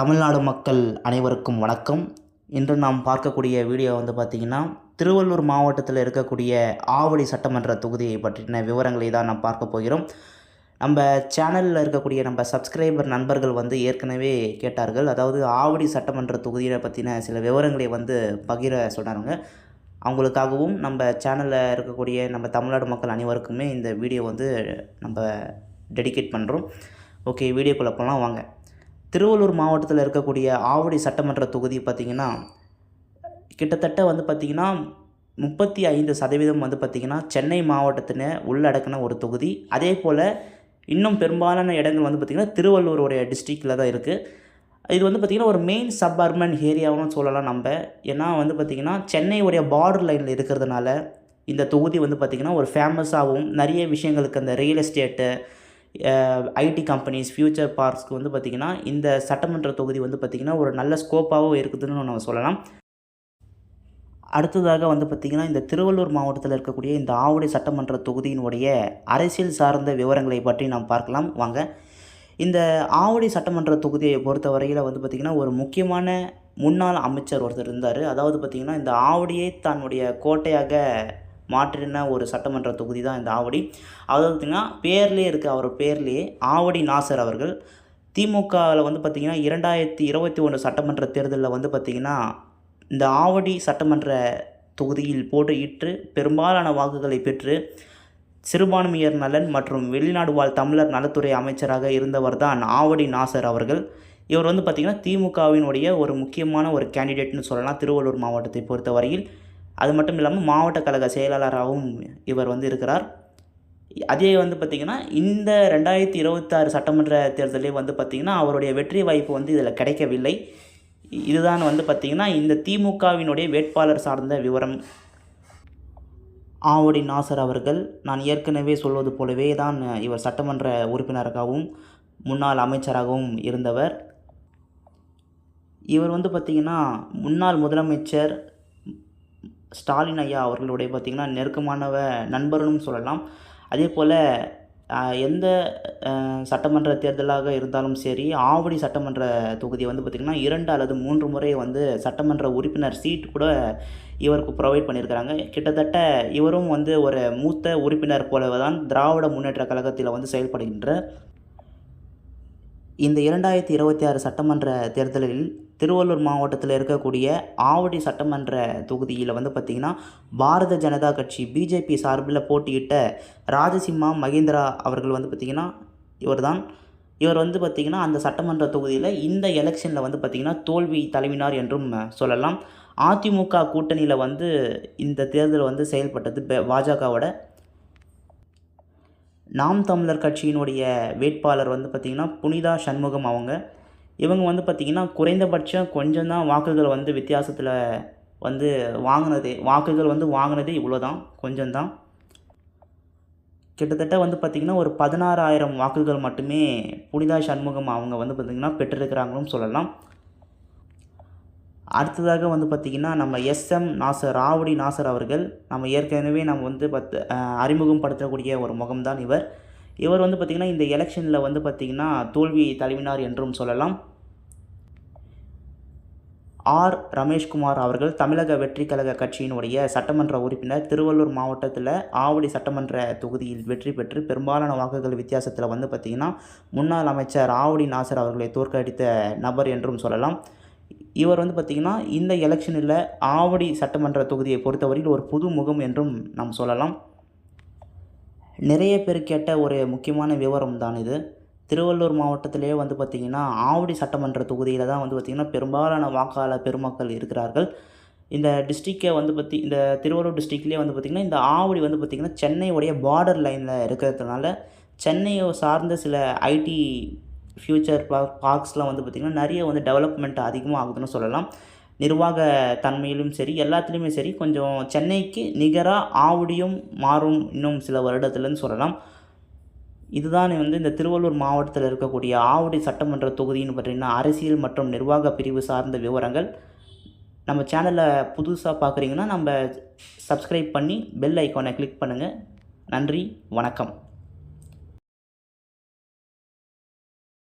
தமிழ்நாடு மக்கள் அனைவருக்கும் வணக்கம். இன்று நாம் பார்க்கக்கூடிய வீடியோ பார்த்திங்கன்னா, திருவள்ளூர் மாவட்டத்தில் இருக்கக்கூடிய ஆவடி சட்டமன்ற தொகுதியை பற்றின விவரங்களை தான் நாம் பார்க்க போகிறோம். நம்ம சேனலில் இருக்கக்கூடிய நம்ம சப்ஸ்கிரைபர் நண்பர்கள் ஏற்கனவே கேட்டார்கள். அதாவது ஆவடி சட்டமன்ற தொகுதியை பற்றின சில விவரங்களை பகிர சொன்னாங்க. அவங்களுக்காகவும் நம்ம சேனலில் இருக்கக்கூடிய நம்ம தமிழ்நாடு மக்கள் அனைவருக்குமே இந்த வீடியோ நம்ம டெடிகேட் பண்ணுறோம். ஓகே, வீடியோக்குள்ளே போகலாம் வாங்க. திருவள்ளூர் மாவட்டத்தில் இருக்கக்கூடிய ஆவடி சட்டமன்ற தொகுதி பார்த்திங்கன்னா, கிட்டத்தட்ட பார்த்திங்கன்னா 35% பார்த்திங்கன்னா சென்னை மாவட்டத்தினை உள்ளடக்கின ஒரு தொகுதி. அதே போல் இன்னும் பெரும்பாலான இடங்கள் பார்த்திங்கன்னா திருவள்ளூருடைய டிஸ்ட்ரிக்டில் தான் இருக்குது. இது பார்த்திங்கன்னா ஒரு மெயின் சப்அர்பன் ஏரியாவும் சொல்லலாம் நம்ம. ஏன்னா பார்த்திங்கன்னா சென்னையுடைய பார்டர் லைனில் இருக்கிறதுனால இந்த தொகுதி பார்த்திங்கன்னா ஒரு ஃபேமஸாகவும் நிறைய விஷயங்களுக்கு அந்த real estate, IT companies, future பார்க்ஸ்க்கு பார்த்திங்கன்னா இந்த சட்டமன்ற தொகுதி பார்த்திங்கன்னா ஒரு நல்ல ஸ்கோப்பாகவும் இருக்குதுன்னு நம்ம சொல்லலாம். அடுத்ததாக பார்த்திங்கன்னா இந்த திருவள்ளூர் மாவட்டத்தில் இருக்கக்கூடிய இந்த ஆவடி சட்டமன்ற தொகுதியினுடைய அரசியல் சார்ந்த விவரங்களை பற்றி நாம் பார்க்கலாம் வாங்க. இந்த ஆவடி சட்டமன்ற தொகுதியை பொறுத்தவரையில் பார்த்திங்கன்னா ஒரு முக்கியமான முன்னாள் அமைச்சர் ஒருத்தர் இருந்தார். அதாவது பார்த்திங்கன்னா இந்த ஆவடியை தன்னுடைய கோட்டையாக மாற்றின ஒரு சட்டமன்ற தொகுதி தான் இந்த ஆவடி. அதாவது பார்த்திங்கன்னா பேர்லேயே இருக்குது, அவர் பேர்லேயே ஆவடி நாசர் அவர்கள் திமுகவில் பார்த்திங்கன்னா 2021 சட்டமன்ற தேர்தலில் பார்த்திங்கன்னா இந்த ஆவடி சட்டமன்ற தொகுதியில் போட்டியிட்டு பெரும்பாலான வாக்குகளை பெற்று சிறுபான்மையர் நலன் மற்றும் வெளிநாடு வாழ் தமிழர் நலத்துறை அமைச்சராக இருந்தவர் தான் ஆவடி நாசர் அவர்கள். இவர் பார்த்திங்கன்னா திமுகவினுடைய ஒரு முக்கியமான ஒரு கேண்டிடேட்னு சொல்லலாம் திருவள்ளூர் மாவட்டத்தை பொறுத்தவரையில். அது மட்டும் இல்லாமல் மாவட்ட கழக செயலாளராகவும் இவர் இருக்கிறார். அதே பார்த்திங்கன்னா இந்த 2026 சட்டமன்ற தேர்தலே பார்த்திங்கன்னா அவருடைய வெற்றி வாய்ப்பு இதில் கிடைக்கவில்லை. இதுதான் பார்த்திங்கன்னா இந்த திமுகவினுடைய வேட்பாளர் சார்ந்த விவரம். ஆவடி நாசர் அவர்கள் நான் ஏற்கனவே சொல்வது போலவே தான் இவர் சட்டமன்ற உறுப்பினராகவும் முன்னாள் அமைச்சராகவும் இருந்தவர். இவர் பார்த்திங்கன்னா முன்னாள் முதலமைச்சர் ஸ்டாலின் ஐயா அவர்களுடைய பார்த்திங்கன்னா நெருக்கமானவ நண்பர்னு சொல்லலாம். அதே போல் எந்த சட்டமன்ற தேர்தலாக இருந்தாலும் சரி, ஆவடி சட்டமன்ற தொகுதி பார்த்திங்கன்னா 2 அல்லது 3 முறை சட்டமன்ற உறுப்பினர் சீட் கூட இவருக்கு ப்ரொவைட் பண்ணியிருக்கிறாங்க. கிட்டத்தட்ட இவரும் ஒரு மூத்த உறுப்பினர் போலவே தான் திராவிட முன்னேற்ற கழகத்தில் செயல்படுகின்ற. இந்த 2026 சட்டமன்ற தேர்தலில் திருவள்ளூர் மாவட்டத்தில் இருக்கக்கூடிய ஆவடி சட்டமன்ற தொகுதியில் பார்த்திங்கன்னா பாரத ஜனதா கட்சி பிஜேபி சார்பில் போட்டியிட்ட ராஜசிம்மா மகேந்திரா அவர்கள் பார்த்திங்கன்னா இவர் பார்த்திங்கன்னா அந்த சட்டமன்ற தொகுதியில் இந்த எலெக்ஷனில் பார்த்திங்கன்னா தோல்வி தழுவினார் என்றும் சொல்லலாம். அதிமுக கூட்டணியில் இந்த தேர்தல் செயல்பட்டது பாஜகவோட. நாம் தமிழர் கட்சியினுடைய வேட்பாளர் பார்த்திங்கன்னா புனிதா சண்முகம் இவங்க பார்த்திங்கன்னா குறைந்தபட்சம் கொஞ்சம் தான் வாக்குகள் வித்தியாசத்தில் வாங்கினதே இவ்வளோ தான், கொஞ்சம் தான். கிட்டத்தட்ட பார்த்திங்கன்னா ஒரு 16,000 வாக்குகள் மட்டுமே புனிதா சண்முகம் அவங்க பார்த்திங்கன்னா பெற்றிருக்கிறாங்களும் சொல்லலாம். அடுத்ததாக பார்த்திங்கன்னா நம்ம எஸ்எம் நாசர், ஆவடி நாசர் அவர்கள் நம்ம ஏற்கனவே நம்ம அறிமுகம் படுத்தக்கூடிய ஒரு முகம்தான் இவர். பார்த்திங்கன்னா இந்த எலெக்ஷனில் பார்த்திங்கன்னா தோல்வி தழுவினார் என்றும் சொல்லலாம். ஆர் ரமேஷ்குமார் அவர்கள் தமிழக வெற்றி கழக கட்சியினுடைய சட்டமன்ற உறுப்பினர், திருவள்ளூர் மாவட்டத்தில் ஆவடி சட்டமன்ற தொகுதியில் வெற்றி பெற்று பெரும்பாலான வாக்குகள் வித்தியாசத்தில் பார்த்திங்கன்னா முன்னாள் அமைச்சர் ஆவடி நாசர் அவர்களை தோற்கடித்த நபர் என்றும் சொல்லலாம். இவர் பார்த்திங்கன்னா இந்த எலெக்ஷனில் ஆவடி சட்டமன்ற தொகுதியை பொறுத்தவரையில் ஒரு புது முகம் என்றும் நாம் சொல்லலாம். நிறைய பேர் கேட்ட ஒரு முக்கியமான விவரம் தான் இது. திருவள்ளூர் மாவட்டத்திலே பார்த்திங்கன்னா ஆவடி சட்டமன்ற தொகுதியில் தான் பார்த்திங்கன்னா பெரும்பாலான வாக்காளர் பெருமக்கள் இருக்கிறார்கள். இந்த டிஸ்ட்ரிக்டை இந்த திருவள்ளூர் டிஸ்ட்ரிக்ட்லேயே பார்த்திங்கன்னா இந்த ஆவடி பார்த்திங்கன்னா சென்னையுடைய பார்டர் லைனில் இருக்கிறதுனால சென்னையை சார்ந்த சில ஐடி ஃப்யூச்சர் பார்க்ஸ்லாம் பார்த்திங்கன்னா நிறைய டெவலப்மெண்ட் அதிகமாக ஆகுதுன்னு சொல்லலாம். நிர்வாக தன்மையிலும் சரி, எல்லாத்துலேயுமே சரி கொஞ்சம் சென்னைக்கு நிகராக ஆவடியும் மாறும் இன்னும் சில வருடத்துலன்னு சொல்லலாம். இதுதான் இந்த திருவள்ளூர் மாவட்டத்தில் இருக்கக்கூடிய ஆவடி சட்டமன்ற தொகுதின்னு பார்த்திங்கன்னா அரசியல் மற்றும் நிர்வாக பிரிவு சார்ந்த விவரங்கள். நம்ம சேனலில் புதுசாக பார்க்குறீங்கன்னா நம்ம சப்ஸ்கிரைப் பண்ணி பெல் ஐக்கானை கிளிக் பண்ணுங்கள். நன்றி, வணக்கம்.